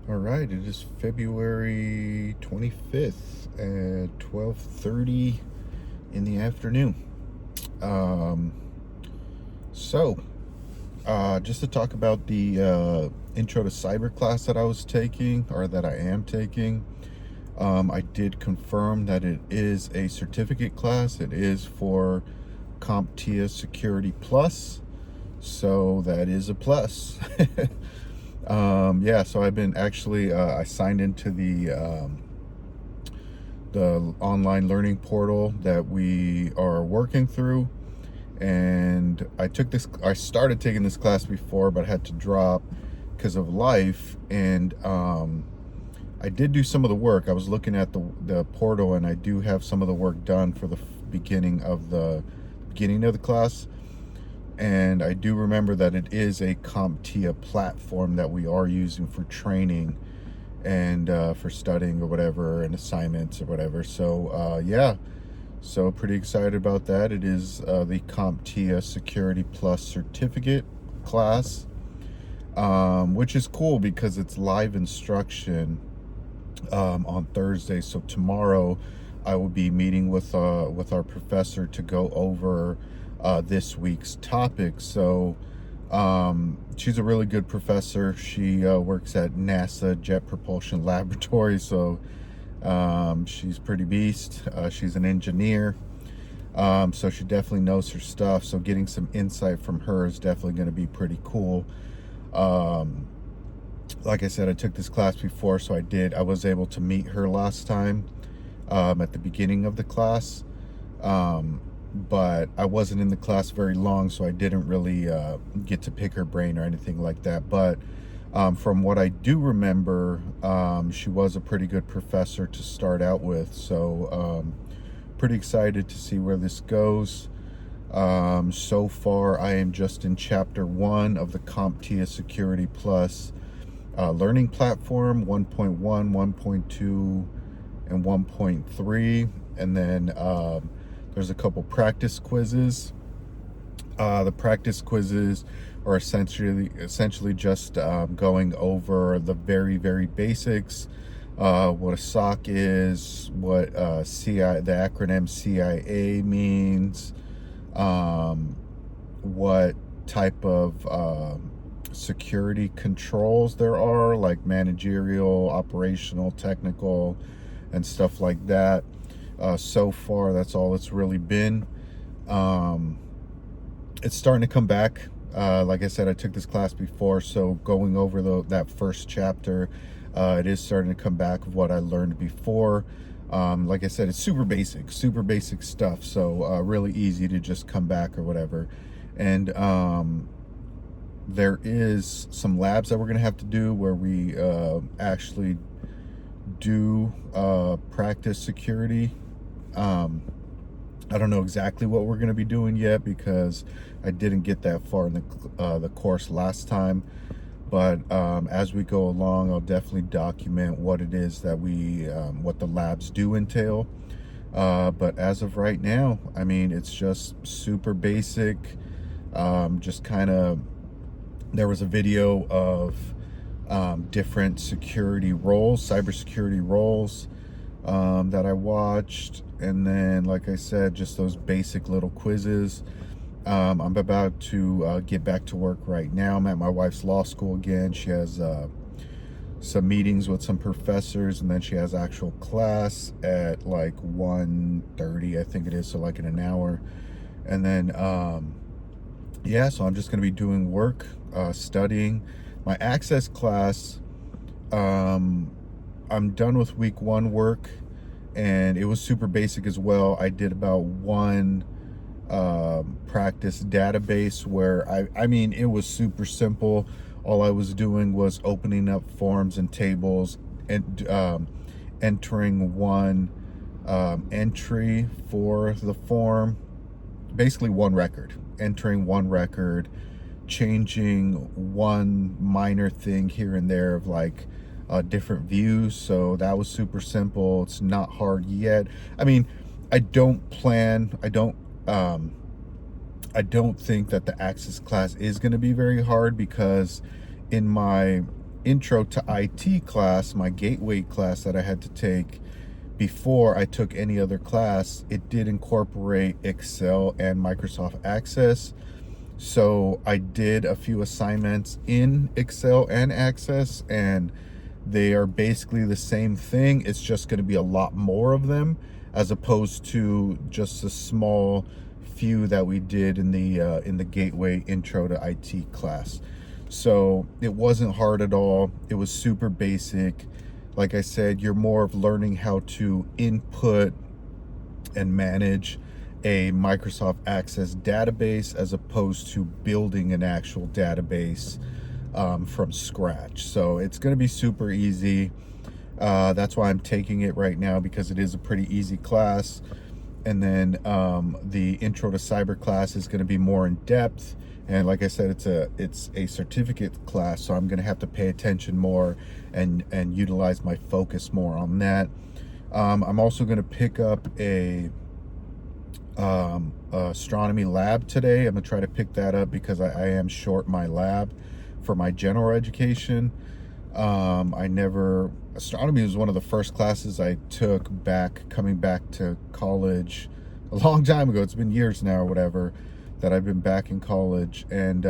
All right, it is February 25th at 12:30 in the afternoon. Um, so, just to talk about the intro to cyber class that I was taking, or that I am taking, I did confirm that it is a certificate class. It is for CompTIA Security Plus, so that is a plus. Yeah, so I've been actually I signed into the online learning portal that we are working through, and I started taking this class before, but I had to drop because of life. And I did do some of the work. I was looking at the portal, and I do have some of the work done for the beginning of the class. And I do remember that it is a CompTIA platform that we are using for training and for studying or whatever, and assignments or whatever. So yeah, so pretty excited about that. It is the CompTIA Security Plus certificate class, which is cool because it's live instruction on Thursday. So tomorrow I will be meeting with our professor to go over this week's topic. So she's a really good professor. She works at NASA Jet Propulsion Laboratory, so she's pretty beast. She's an engineer, so she definitely knows her stuff. So getting some insight from her is definitely going to be pretty cool. Like I said, I took this class before, so I was able to meet her last time at the beginning of the class. But I wasn't in the class very long, so I didn't really get to pick her brain or anything like that. But from what I do remember, she was a pretty good professor to start out with. So pretty excited to see where this goes. So far, I am just in chapter 1 of the CompTIA Security Plus learning platform, 1.1, 1.2, and 1.3. And then there's a couple practice quizzes. The practice quizzes are essentially just going over the very basics. What a SOC is, what the acronym CIA means, what type of security controls there are, like managerial, operational, technical, and stuff like that. So far, that's all it's really been. It's starting to come back. Like I said, I took this class before, so going over that first chapter, it is starting to come back of what I learned before. Like I said, it's super basic stuff, so really easy to just come back or whatever. And there is some labs that we're going to have to do where we actually do practice security. I don't know exactly what we're going to be doing yet because I didn't get that far in the course last time. But as we go along, I'll definitely document what it is that what the labs do entail. But as of right now, I mean, it's just super basic. Just kind of, there was a video of different security roles, cybersecurity roles that I watched. And then, like I said, just those basic little quizzes. I'm about to get back to work right now. I'm at my wife's law school again. She has some meetings with some professors, and then she has actual class at like 1:30, I think it is, so like in an hour. And then yeah, so I'm just going to be doing work, studying. My access class, I'm done with week 1 work, and it was super basic as well. I did about one practice database where I mean, it was super simple. All I was doing was opening up forms and tables and entering one entry for the form, basically one record, entering one record, changing one minor thing here and there of like different views. So that was super simple. It's not hard yet. I mean, I don't think that the access class is going to be very hard, because in my intro to IT class, my gateway class that I had to take before I took any other class, it did incorporate Excel and Microsoft Access. So I did a few assignments in Excel and Access, and they are basically the same thing. It's just going to be a lot more of them as opposed to just a small few that we did in the Gateway Intro to IT class. So it wasn't hard at all. It was super basic. Like I said, you're more of learning how to input and manage a Microsoft Access database as opposed to building an actual database from scratch. So it's going to be super easy. That's why I'm taking it right now, because it is a pretty easy class. And then the Intro to Cyber class is going to be more in depth. And like I said, it's a certificate class, so I'm going to have to pay attention more and utilize my focus more on that. I'm also going to pick up a astronomy lab today. I'm gonna try to pick that up because I am short my lab for my general education. Astronomy was one of the first classes I took coming back to college a long time ago. It's been years now or whatever that I've been back in college. And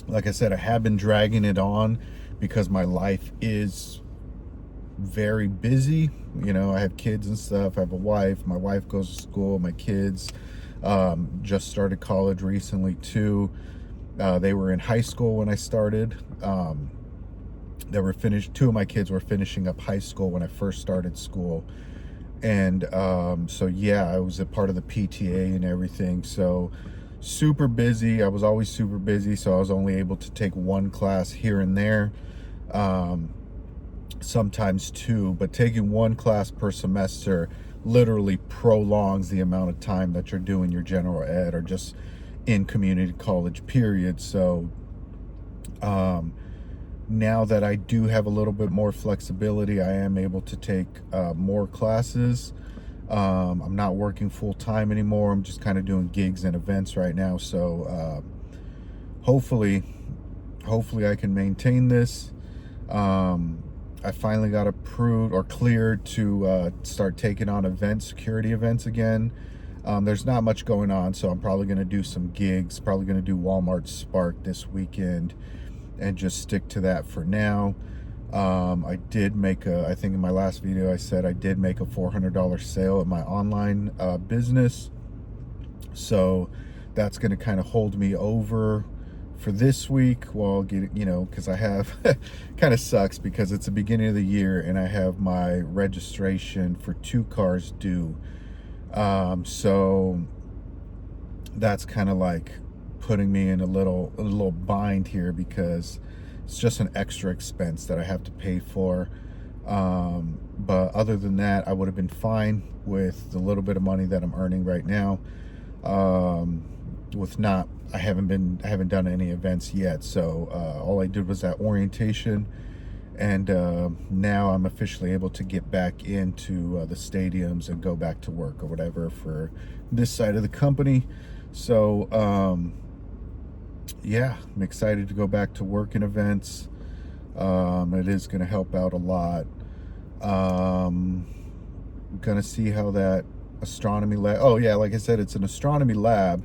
like I said, I have been dragging it on because my life is very busy. You know, I have kids and stuff. I have a wife. My wife goes to school. My kids just started college recently too. They were in high school when I started. They were finished. Two of my kids were finishing up high school when I first started school. And so yeah, I was a part of the PTA and everything. So super busy. I was always super busy. So I was only able to take one class here and there. Sometimes two, but taking one class per semester literally prolongs the amount of time that you're doing your general ed or just in community college period. So now that I do have a little bit more flexibility, I am able to take more classes. I'm not working full time anymore. I'm just kind of doing gigs and events right now. So hopefully I can maintain this. I finally got approved or cleared to start taking on security events again. There's not much going on, so I'm probably going to do some gigs, probably going to do Walmart Spark this weekend and just stick to that for now. I did make I think in my last video I said I did make a $400 sale at my online business. So that's going to kind of hold me over for this week while getting, you know, because I have kind of sucks because it's the beginning of the year and I have my registration for 2 cars due. So that's kind of like putting me in a little bind here because it's just an extra expense that I have to pay for. But other than that, I would have been fine with the little bit of money that I'm earning right now. I haven't done any events yet, so all I did was that orientation, and now I'm officially able to get back into the stadiums and go back to work or whatever for this side of the company. So yeah, I'm excited to go back to work in events. It is going to help out a lot. I'm gonna see how that astronomy lab, oh yeah, like I said, it's an astronomy lab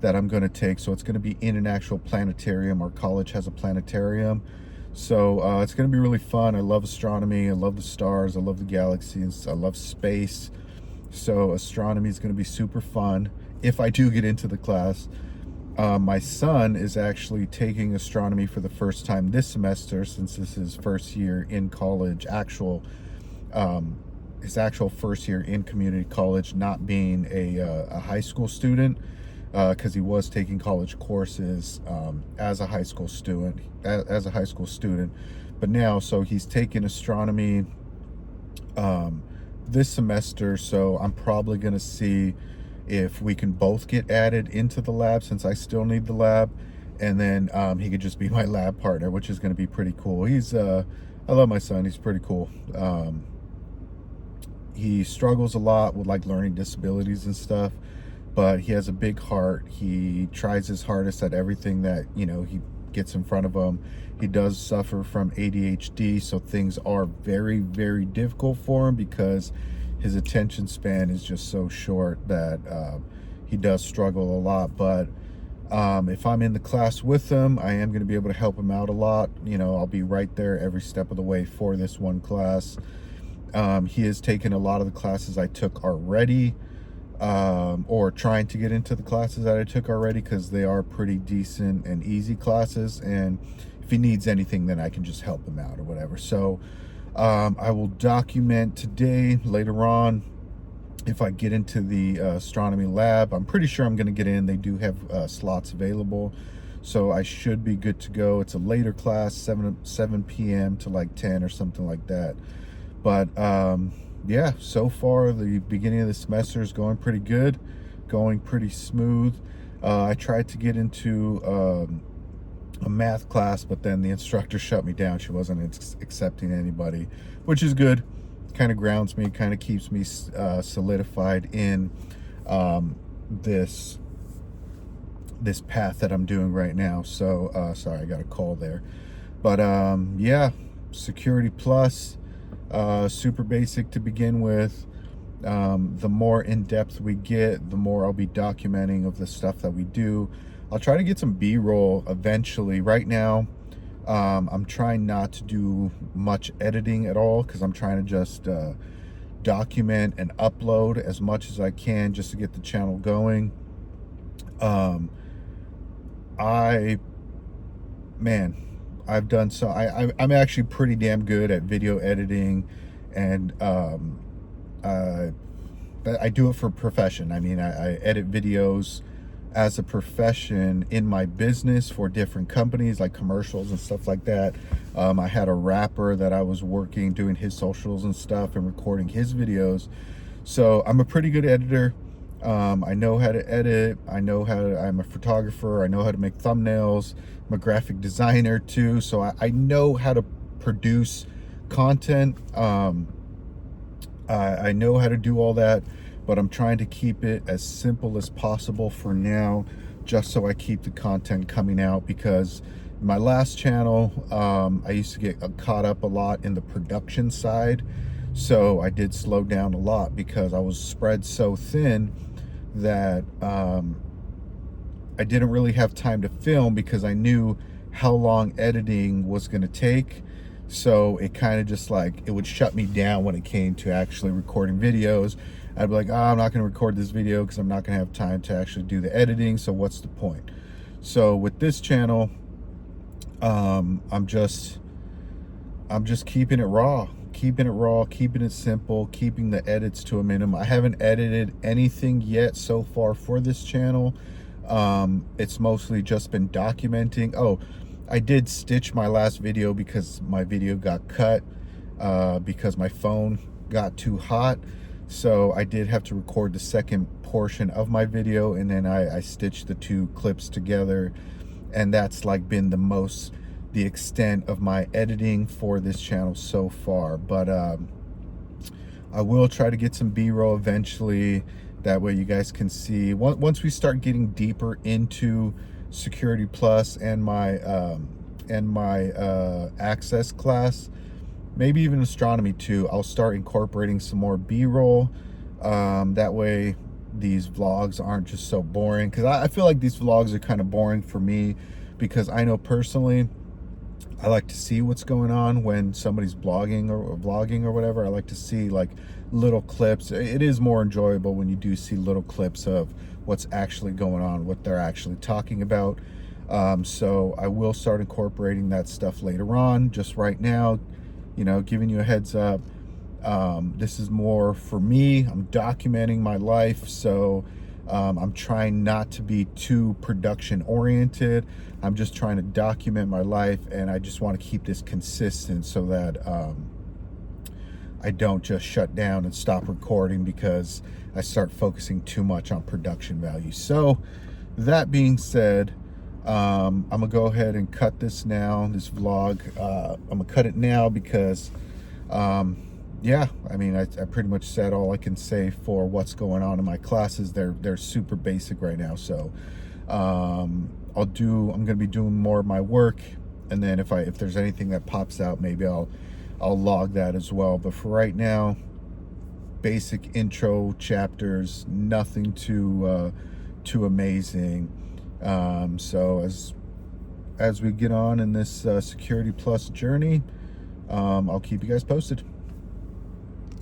that I'm going to take. So it's going to be in an actual planetarium. Our college has a planetarium. So it's going to be really fun. I love astronomy. I love the stars. I love the galaxies. I love space. So astronomy is going to be super fun if I do get into the class. My son is actually taking astronomy for the first time this semester, since this is first year in college, his actual first year in community college, not being a high school student. Because he was taking college courses as a high school student, but now, so he's taking astronomy this semester. So I'm probably going to see if we can both get added into the lab, since I still need the lab, and then he could just be my lab partner, which is going to be pretty cool. I love my son. He's pretty cool. He struggles a lot with like learning disabilities and stuff, but he has a big heart. He tries his hardest at everything that, you know, he gets in front of him. He does suffer from ADHD, so things are very, very difficult for him because his attention span is just so short that he does struggle a lot. But if I'm in the class with him, I am going to be able to help him out a lot. You know, I'll be right there every step of the way for this one class. He has taken a lot of the classes I took already, or trying to get into the classes that I took already, because they are pretty decent and easy classes. And if he needs anything, then I can just help him out or whatever. So I will document today, later on, if I get into the astronomy lab. I'm pretty sure I'm going to get in. They do have slots available, so I should be good to go. It's a later class, 7 p.m. to like 10 or something like that. But yeah, so far the beginning of the semester is going pretty good, going pretty smooth. I tried to get into a math class, but then the instructor shut me down. She wasn't accepting anybody, which is good. Kind of grounds me, kind of keeps me solidified in this path that I'm doing right now. So sorry, I got a call there. But yeah, Security Plus, super basic to begin with. The more in-depth we get, the more I'll be documenting of the stuff that we do. I'll try to get some B-roll eventually. Right now, I'm trying not to do much editing at all, because I'm trying to just document and upload as much as I can just to get the channel going. I've done so. I'm actually pretty damn good at video editing, and I do it for profession. I mean, I edit videos as a profession in my business for different companies, like commercials and stuff like that. I had a rapper that I was working, doing his socials and stuff and recording his videos. So I'm a pretty good editor. I know how to edit. I'm a photographer. I know how to make thumbnails. I'm a graphic designer too. So I know how to produce content. I know how to do all that, but I'm trying to keep it as simple as possible for now, just so I keep the content coming out. Because my last channel, I used to get caught up a lot in the production side, so I did slow down a lot because I was spread so thin that I didn't really have time to film, because I knew how long editing was going to take. So it kind of just like, it would shut me down when it came to actually recording videos. I'd be like, oh, I'm not going to record this video because I'm not going to have time to actually do the editing, so what's the point? So with this channel, I'm just keeping it raw, keeping it simple, keeping the edits to a minimum. I haven't edited anything yet so far for this channel. It's mostly just been documenting. Oh, I did stitch my last video because my video got cut because my phone got too hot. So I did have to record the second portion of my video, and then I stitched the two clips together. And that's like been the extent of my editing for this channel so far. But I will try to get some B-roll eventually. That way you guys can see. Once we start getting deeper into Security Plus and my access class, maybe even astronomy too, I'll start incorporating some more B-roll. That way these vlogs aren't just so boring, because I feel like these vlogs are kind of boring for me, because I know personally I like to see what's going on when somebody's blogging or vlogging or whatever. I like to see like little clips. It is more enjoyable when you do see little clips of what's actually going on, what they're actually talking about. So I will start incorporating that stuff later on. Just right now, you know, giving you a heads up. This is more for me. I'm documenting my life, so I'm trying not to be too production oriented. I'm just trying to document my life, and I just want to keep this consistent so that I don't just shut down and stop recording because I start focusing too much on production value. So that being said, I'm gonna go ahead and cut this now, this vlog. I'm gonna cut it now because yeah, I mean, I pretty much said all I can say for what's going on in my classes. They're super basic right now. So I'm going to be doing more of my work, and then if there's anything that pops out, maybe I'll log that as well. But for right now, basic intro chapters, nothing too amazing. So as we get on in this Security Plus journey, I'll keep you guys posted.